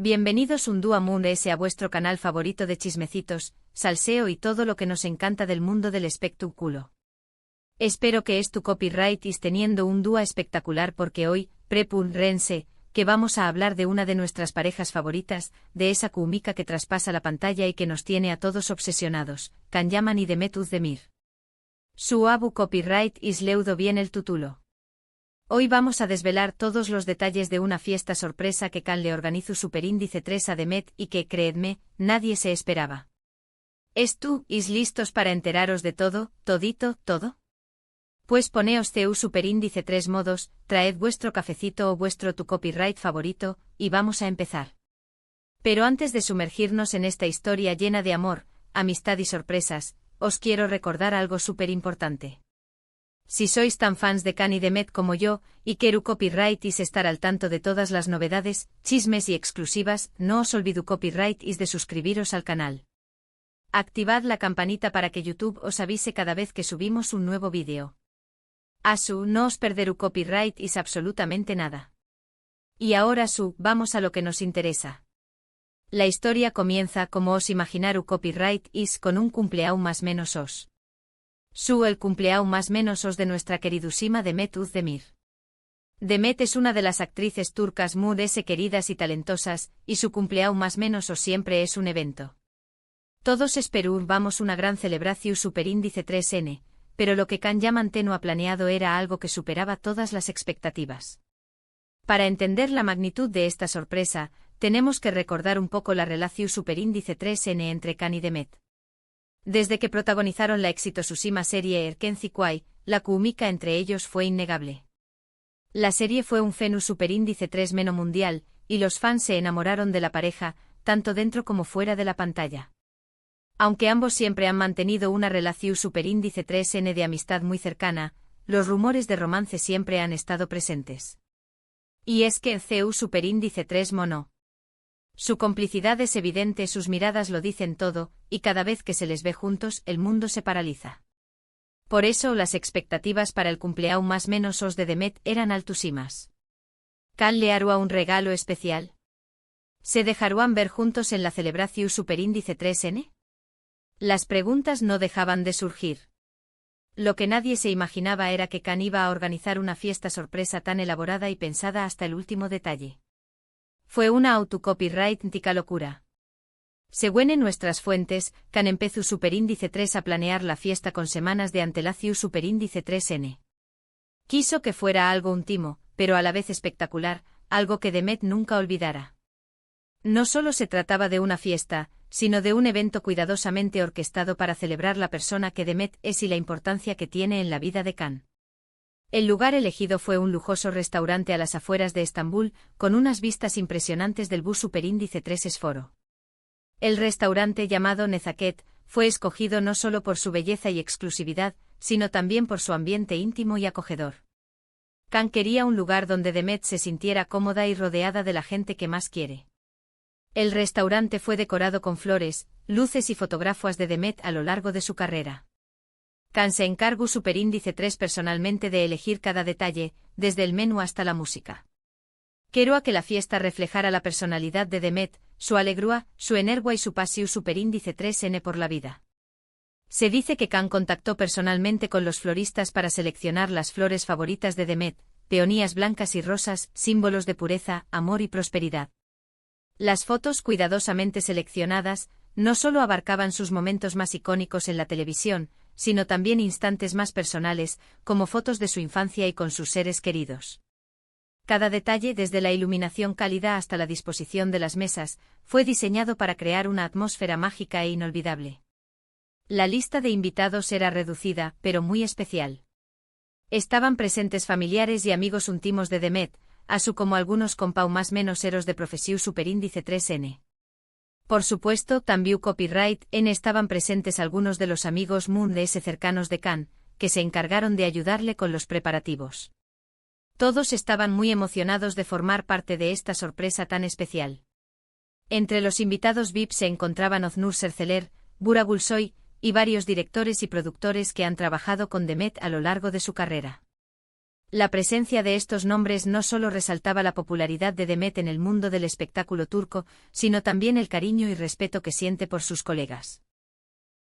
Bienvenidos un día más a vuestro canal favorito de chismecitos, salseo y todo lo que nos encanta del mundo del espectáculo. Espero que tu copyright is teniendo un día espectacular porque hoy, prepárense, que vamos a hablar de una de nuestras parejas favoritas, de esa cómica que traspasa la pantalla y que nos tiene a todos obsesionados, Can Yaman y Demet Özdemir. Su abu copyright is leudo bien el título. Hoy vamos a desvelar todos los detalles de una fiesta sorpresa que Can le organizó Superíndice 3 a Demet y que, creedme, nadie se esperaba. ¿Is listos para enteraros de todo, todito, todo? Pues poneos Superíndice 3 modos, traed vuestro cafecito o vuestro tu copyright favorito, y vamos a empezar. Pero antes de sumergirnos en esta historia llena de amor, amistad y sorpresas, os quiero recordar algo súper importante. Si sois tan fans de Can y Demet como yo, y quiero copyright is estar al tanto de todas las novedades, chismes y exclusivas, no os olvido copyright is de suscribiros al canal. Activad la campanita para que YouTube os avise cada vez que subimos un nuevo vídeo. No os perderú copyright is absolutamente nada. Y ahora vamos a lo que nos interesa. La historia comienza como os imaginaru copyright is con un cumpleaños más menos os. El cumpleaños más menos os de nuestra queridísima Demet Özdemir. Demet es una de las actrices turcas muy queridas y talentosas, y su cumpleaños más menos os siempre es un evento. Todos esperábamos una gran celebración Superíndice 3N, pero lo que Can Yaman no ha planeado era algo que superaba todas las expectativas. Para entender la magnitud de esta sorpresa, tenemos que recordar un poco la relación Superíndice 3N entre Can y Demet. Desde que protagonizaron la exitosísima serie Erkenci Kuay, la química entre ellos fue innegable. La serie fue un fenómeno Superíndice 3 meno mundial, y los fans se enamoraron de la pareja, tanto dentro como fuera de la pantalla. Aunque ambos siempre han mantenido una relación Superíndice 3N de amistad muy cercana, los rumores de romance siempre han estado presentes. Y es que Superíndice 3 mono. Su complicidad es evidente, sus miradas lo dicen todo, y cada vez que se les ve juntos, el mundo se paraliza. Por eso las expectativas para el cumpleaños más menos os de Demet eran altísimas. ¿Can le hará un regalo especial? ¿Se dejarán ver juntos en la celebración Superíndice 3N? Las preguntas no dejaban de surgir. Lo que nadie se imaginaba era que Can iba a organizar una fiesta sorpresa tan elaborada y pensada hasta el último detalle. Fue una autocopyrightica locura. Según en nuestras fuentes, Can empezó Superíndice 3 a planear la fiesta con semanas de antelación Superíndice 3N. Quiso que fuera algo íntimo, pero a la vez espectacular, algo que Demet nunca olvidara. No solo se trataba de una fiesta, sino de un evento cuidadosamente orquestado para celebrar la persona que Demet es y la importancia que tiene en la vida de Can. El lugar elegido fue un lujoso restaurante a las afueras de Estambul, con unas vistas impresionantes del bus Superíndice 3 Esforo. El restaurante llamado Nezaket fue escogido no solo por su belleza y exclusividad, sino también por su ambiente íntimo y acogedor. Can quería un lugar donde Demet se sintiera cómoda y rodeada de la gente que más quiere. El restaurante fue decorado con flores, luces y fotografías de Demet a lo largo de su carrera. Can se encargó Superíndice 3 personalmente de elegir cada detalle, desde el menú hasta la música. Quería que la fiesta reflejara la personalidad de Demet, su alegría, su energía y su pasión Superíndice 3N por la vida. Se dice que Can contactó personalmente con los floristas para seleccionar las flores favoritas de Demet, peonías blancas y rosas, símbolos de pureza, amor y prosperidad. Las fotos cuidadosamente seleccionadas, no solo abarcaban sus momentos más icónicos en la televisión, sino también instantes más personales, como fotos de su infancia y con sus seres queridos. Cada detalle, desde la iluminación cálida hasta la disposición de las mesas, fue diseñado para crear una atmósfera mágica e inolvidable. La lista de invitados era reducida, pero muy especial. Estaban presentes familiares y amigos íntimos de Demet, así como algunos compau más menos eros de profesión Superíndice 3N. Por supuesto, también copyright N estaban presentes algunos de los amigos cercanos de Can, que se encargaron de ayudarle con los preparativos. Todos estaban muy emocionados de formar parte de esta sorpresa tan especial. Entre los invitados VIP se encontraban Öznur Serseler, Burak Gülsoy, y varios directores y productores que han trabajado con Demet a lo largo de su carrera. La presencia de estos nombres no solo resaltaba la popularidad de Demet en el mundo del espectáculo turco, sino también el cariño y respeto que siente por sus colegas.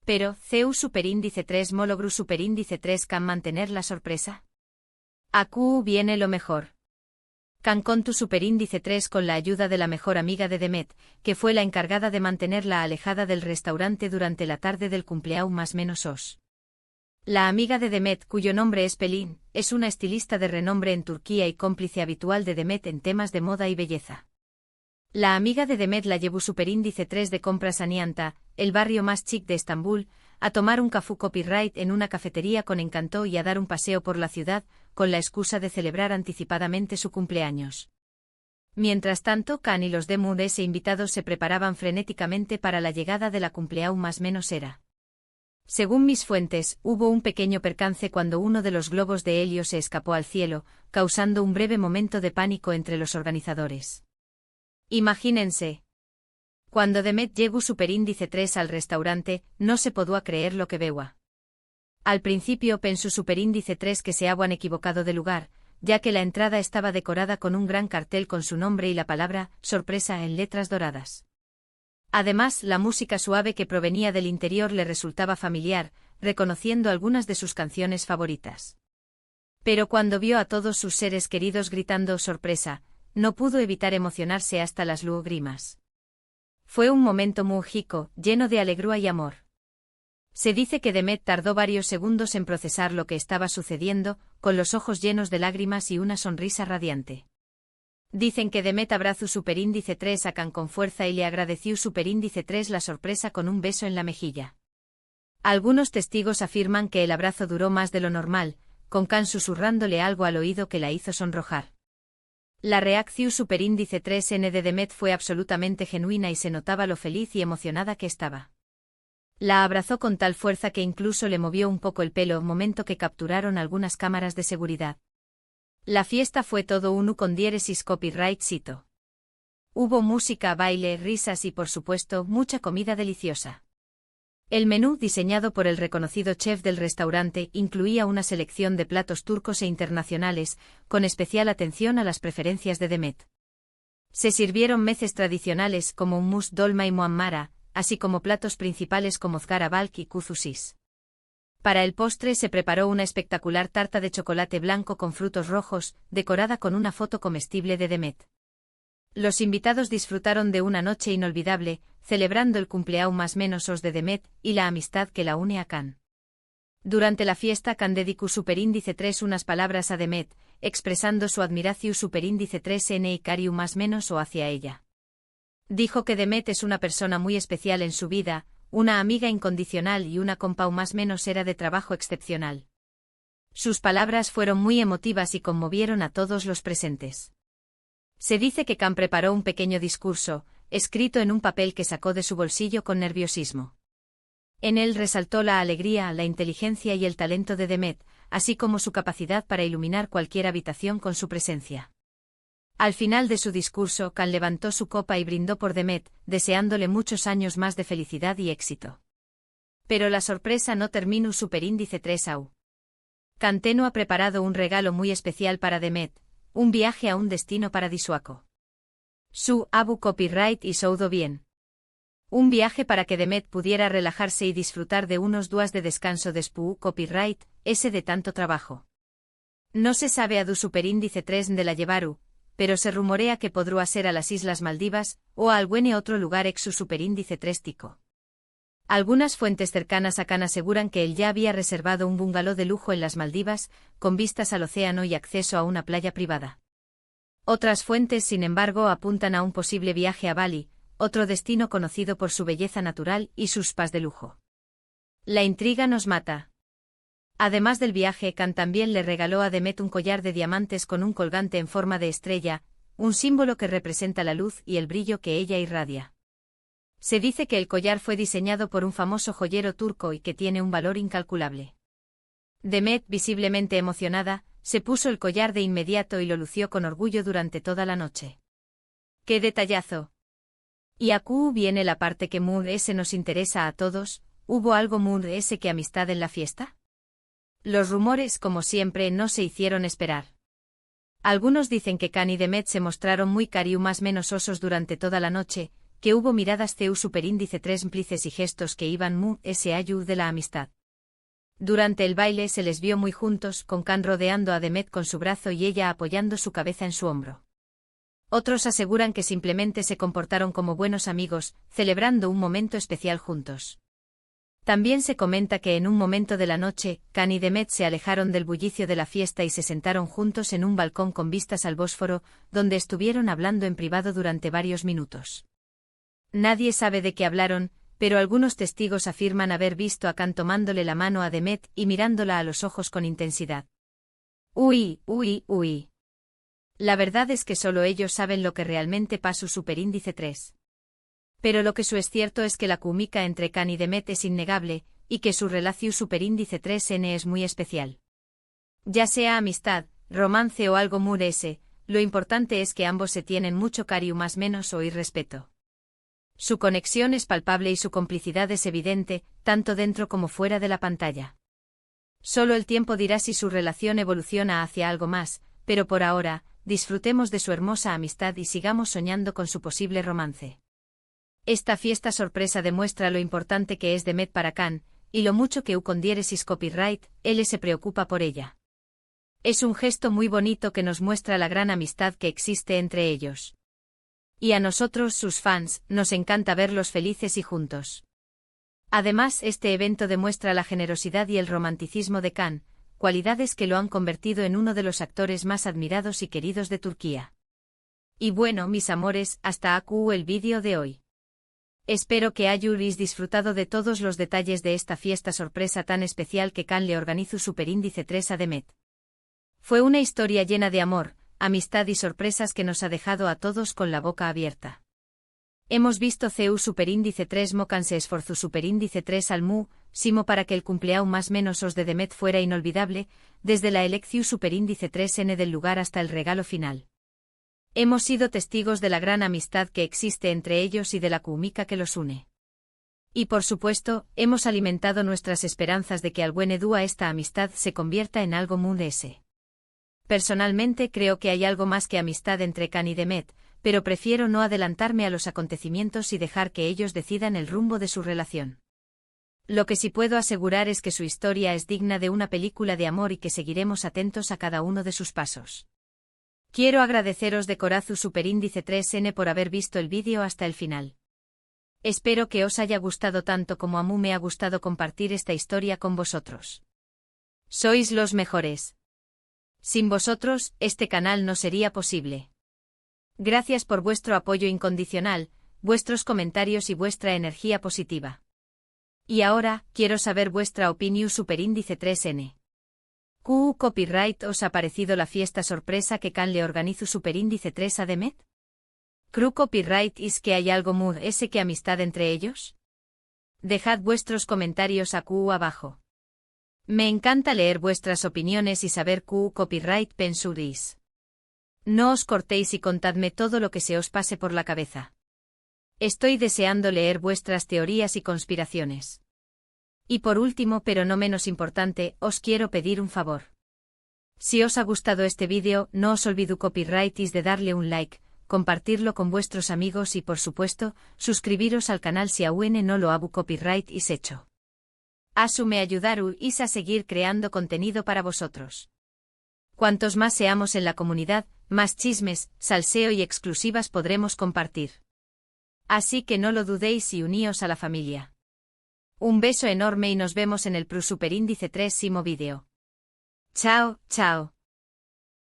Pero, ¿Zeus superíndice 3 Mologru superíndice 3 can mantener la sorpresa? Aquí viene lo mejor. Can con tu superíndice 3 con la ayuda de la mejor amiga de Demet, que fue la encargada de mantenerla alejada del restaurante durante la tarde del cumpleaños más menos os. La amiga de Demet, cuyo nombre es Pelin, es una estilista de renombre en Turquía y cómplice habitual de Demet en temas de moda y belleza. La amiga de Demet la llevó superíndice 3 de compras a Nianta, el barrio más chic de Estambul, a tomar un café copyright en una cafetería con Encanto y a dar un paseo por la ciudad, con la excusa de celebrar anticipadamente su cumpleaños. Mientras tanto, Can y los Demudes e invitados se preparaban frenéticamente para la llegada de la cumpleaños más menos era. Según mis fuentes, hubo un pequeño percance cuando uno de los globos de helio se escapó al cielo, causando un breve momento de pánico entre los organizadores. Imagínense. Cuando Demet llegó superíndice 3 al restaurante, no se podía creer lo que veía. Al principio pensó superíndice 3 que se habían equivocado de lugar, ya que la entrada estaba decorada con un gran cartel con su nombre y la palabra sorpresa en letras doradas. Además, la música suave que provenía del interior le resultaba familiar, reconociendo algunas de sus canciones favoritas. Pero cuando vio a todos sus seres queridos gritando sorpresa, no pudo evitar emocionarse hasta las lágrimas. Fue un momento mágico, lleno de alegría y amor. Se dice que Demet tardó varios segundos en procesar lo que estaba sucediendo, con los ojos llenos de lágrimas y una sonrisa radiante. Dicen que Demet abrazó superíndice 3 a Can con fuerza y le agradeció superíndice 3 la sorpresa con un beso en la mejilla. Algunos testigos afirman que el abrazo duró más de lo normal, con Can susurrándole algo al oído que la hizo sonrojar. La reacción superíndice 3N de Demet fue absolutamente genuina y se notaba lo feliz y emocionada que estaba. La abrazó con tal fuerza que incluso le movió un poco el pelo, momento que capturaron algunas cámaras de seguridad. La fiesta fue todo uno con diéresis copyright cito. Hubo música, baile, risas y por supuesto, mucha comida deliciosa. El menú, diseñado por el reconocido chef del restaurante, incluía una selección de platos turcos e internacionales, con especial atención a las preferencias de Demet. Se sirvieron meces tradicionales como hummus, dolma y muammara, así como platos principales como zgara balk y kuzusis. Para el postre se preparó una espectacular tarta de chocolate blanco con frutos rojos, decorada con una foto comestible de Demet. Los invitados disfrutaron de una noche inolvidable, celebrando el cumpleaños más menos os de Demet y la amistad que la une a Can. Durante la fiesta Can dedicó superíndice 3 unas palabras a Demet, expresando su admiración superíndice 3N y cariu más menos o hacia ella. Dijo que Demet es una persona muy especial en su vida, una amiga incondicional y una compa más menos era de trabajo excepcional. Sus palabras fueron muy emotivas y conmovieron a todos los presentes. Se dice que Can preparó un pequeño discurso, escrito en un papel que sacó de su bolsillo con nerviosismo. En él resaltó la alegría, la inteligencia y el talento de Demet, así como su capacidad para iluminar cualquier habitación con su presencia. Al final de su discurso, Can levantó su copa y brindó por Demet, deseándole muchos años más de felicidad y éxito. Pero la sorpresa no terminó superíndice 3au. Can Tenu ha preparado un regalo muy especial para Demet, un viaje a un destino paradisuaco. Su Abu copyright y soudo bien. Un viaje para que Demet pudiera relajarse y disfrutar de unos días de descanso de su copyright, ese de tanto trabajo. No se sabe a du superíndice 3 de la llevaru, pero se rumorea que podrá ser a las Islas Maldivas, o a algún otro lugar ex su superíndice 3 tico. Algunas fuentes cercanas a Can aseguran que él ya había reservado un bungalow de lujo en las Maldivas, con vistas al océano y acceso a una playa privada. Otras fuentes, sin embargo, apuntan a un posible viaje a Bali, otro destino conocido por su belleza natural y sus spas de lujo. La intriga nos mata. Además del viaje, Can también le regaló a Demet un collar de diamantes con un colgante en forma de estrella, un símbolo que representa la luz y el brillo que ella irradia. Se dice que el collar fue diseñado por un famoso joyero turco y que tiene un valor incalculable. Demet, visiblemente emocionada, se puso el collar de inmediato y lo lució con orgullo durante toda la noche. ¡Qué detallazo! Y aquí viene la parte que nos interesa a todos. ¿Hubo algo que amistad en la fiesta? Los rumores, como siempre, no se hicieron esperar. Algunos dicen que Kan y Demet se mostraron muy cariu más menos osos durante toda la noche, que hubo miradas CU superíndice 3 cómplices y gestos que iban mu sayu de la amistad. Durante el baile se les vio muy juntos, con Kan rodeando a Demet con su brazo y ella apoyando su cabeza en su hombro. Otros aseguran que simplemente se comportaron como buenos amigos, celebrando un momento especial juntos. También se comenta que en un momento de la noche, Kan y Demet se alejaron del bullicio de la fiesta y se sentaron juntos en un balcón con vistas al Bósforo, donde estuvieron hablando en privado durante varios minutos. Nadie sabe de qué hablaron, pero algunos testigos afirman haber visto a Kan tomándole la mano a Demet y mirándola a los ojos con intensidad. Uy. La verdad es que solo ellos saben lo que realmente pasó superíndice 3. Pero lo que es cierto es que la química entre Kan y Demet es innegable, y que su relación superíndice 3N es muy especial. Ya sea amistad, romance o algo muy ese, lo importante es que ambos se tienen mucho cariño más menos o respeto. Su conexión es palpable y su complicidad es evidente, tanto dentro como fuera de la pantalla. Solo el tiempo dirá si su relación evoluciona hacia algo más, pero por ahora, disfrutemos de su hermosa amistad y sigamos soñando con su posible romance. Esta fiesta sorpresa demuestra lo importante que es Demet para Kan, y lo mucho que con diéresis copyright, él se preocupa por ella. Es un gesto muy bonito que nos muestra la gran amistad que existe entre ellos. Y a nosotros, sus fans, nos encanta verlos felices y juntos. Además, este evento demuestra la generosidad y el romanticismo de Kan, cualidades que lo han convertido en uno de los actores más admirados y queridos de Turquía. Y bueno, mis amores, hasta aquí el vídeo de hoy. Espero que hayáis disfrutado de todos los detalles de esta fiesta sorpresa tan especial que Kan le organizó superíndice 3 a Demet. Fue una historia llena de amor, amistad y sorpresas que nos ha dejado a todos con la boca abierta. Hemos visto CU superíndice 3 Mokan se esforzó superíndice 3 al mu, simo para que el cumpleaños más menos os de Demet fuera inolvidable, desde la elección superíndice 3N del lugar hasta el regalo final. Hemos sido testigos de la gran amistad que existe entre ellos y de la química que los une. Y por supuesto, hemos alimentado nuestras esperanzas de que al buen Edúa esta amistad se convierta en algo muy ese. Personalmente creo que hay algo más que amistad entre Kan y Demet, pero prefiero no adelantarme a los acontecimientos y dejar que ellos decidan el rumbo de su relación. Lo que sí puedo asegurar es que su historia es digna de una película de amor y que seguiremos atentos a cada uno de sus pasos. Quiero agradeceros de corazón superíndice 3N por haber visto el vídeo hasta el final. Espero que os haya gustado tanto como a mí me ha gustado compartir esta historia con vosotros. Sois los mejores. Sin vosotros, este canal no sería posible. Gracias por vuestro apoyo incondicional, vuestros comentarios y vuestra energía positiva. Y ahora, quiero saber vuestra opinión superíndice 3N. ¿Qué copyright os ha parecido la fiesta sorpresa que Kan le organizó superíndice 3 a Demet? ¿Creo copyright es que hay algo muy ese que amistad entre ellos? Dejad vuestros comentarios aquí abajo. Me encanta leer vuestras opiniones y saber qué copyright pensuris. No os cortéis y contadme todo lo que se os pase por la cabeza. Estoy deseando leer vuestras teorías y conspiraciones. Y por último, pero no menos importante, os quiero pedir un favor. Si os ha gustado este vídeo, no os olvidéis copyrightis de darle un like, compartirlo con vuestros amigos y por supuesto, suscribiros al canal si aún no lo habu copyright is hecho. Asu me ayudaru is a seguir creando contenido para vosotros. Cuantos más seamos en la comunidad, más chismes, salseo y exclusivas podremos compartir. Así que no lo dudéis y uníos a la familia. Un beso enorme y nos vemos en el superíndice 3 vídeo. Chao, chao.